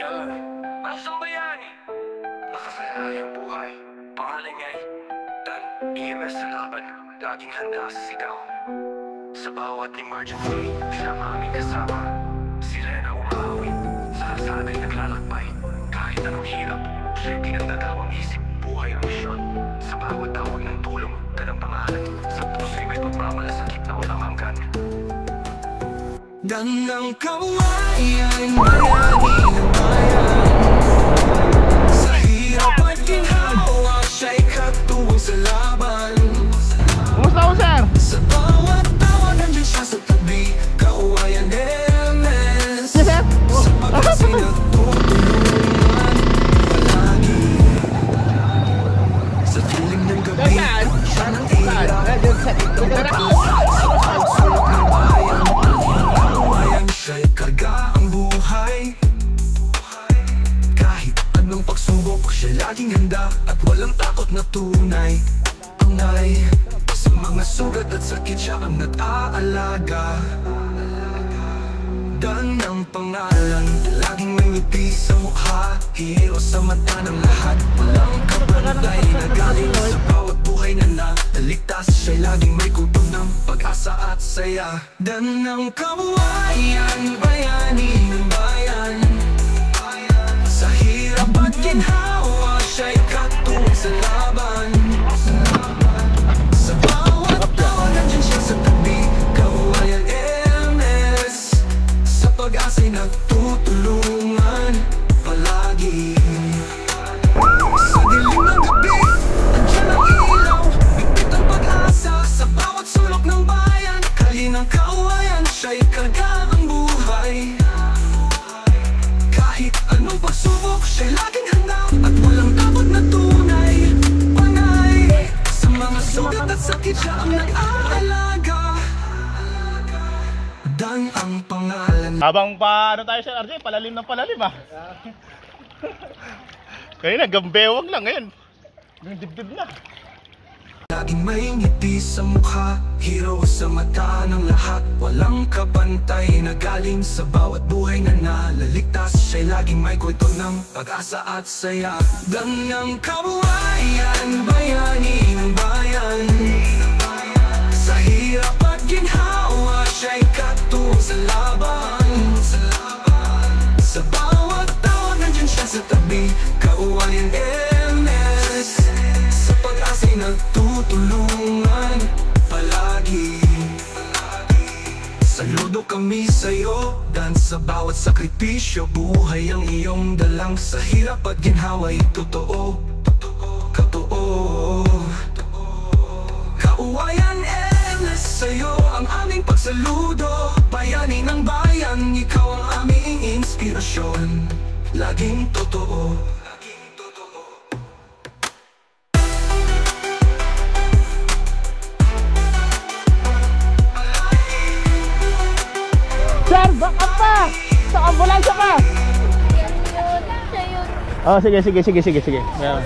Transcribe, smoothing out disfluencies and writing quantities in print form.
Asang bayani, nakasaya ang buhay. Pangalan nga'y Dan, EMS sa laban, laging handa sa sigaw. Sa bawat emergency, sinama aming kasama. Sirena umawit, sa kalsada'y naglalakbay. Kahit anong hirap, siya'y pinagdadalawang isip. Buhay ang misyon, sa bawat tawag ng tulong, dalang pangalan. Sa puso'y may pagmamalasakit na walang hanggan. Dan ng kawayan, bayani ng bayan. Sa hirap at ginhawa, siya'y katuwang sa laban. Kumusta ko, sir? Sa bawat tawa, nandiyan siya sa tabi. Kawayan MS. Yes, sir? Sa pag-asay nagtutulungan palagi. Sa dilim ng gabi, siya ng ilaw. Itong sa pagsulok ng bayan. Kawayan siya'y karga ang buhay. Kahit anong pagsubok, siya laging handa at walang takot na tunay. Angay, sa mga sugat at sakit siya ang nag-aalaga. Dan ang pangalan, laging may ngiti sa mukha. Hero sa mata ng lahat, walang kabantay na galing sa bawat buhay na naligtas. Siya'y laging may kutob ng pag-asa at saya. Dan ang kawayan, bayani ng bayan. Sa hirap at ginhawa, siya'y katuwang sa laban. Sa bawat tawa, nandiyan siya sa tabi. Kawayan MS. Sa pag-asa'y nagtutulungan palagi. Sa dilim ng gabi, nandiyan ang ilaw. Bigpit ang pag-asa sa bawat sulok ng bayan. Kalinang kawayan, siya'y karga ang buhay. Kahit anong pagsubok, siya'y laging handa at walang takot na tunay. Panay, sa mga sugat at sakit siya ang nag-aalaga. Dan ang pangalan. Habang pa, ano tayo, sir RJ? Palalim ng palalim, ah. Kaya na, gambewang lang ngayon. Yung dibdib na. Laging may ngiti sa mukha, hero sa mata ng lahat. Walang kabantay na galing sa bawat buhay na nalaligtas. Siya'y laging may kwento ng pag-asa at saya. Dan ng kawayan, bayani ng bayan. Sa hirap at ginhawa, siya'y katuwang sa laban. Sa bawat tawag, nandiyan siya sa tabi. Kawayan MS. Sa pag-asa'y nagtutulungan palagi. Saludo kami sa'yo, Dan, sa bawat sakripisyo. Buhay ang iyong dalang. Sa hirap at ginhawa'y totoo. Katoo. Kawayan MS, sa'yo ang aming pagsaludo. Bayani ng bayan, ikaw ang aming inspirasyon. Laging totoo. Sir, baka pa! Sa ambulansya ka! Oh, sige. Yeah.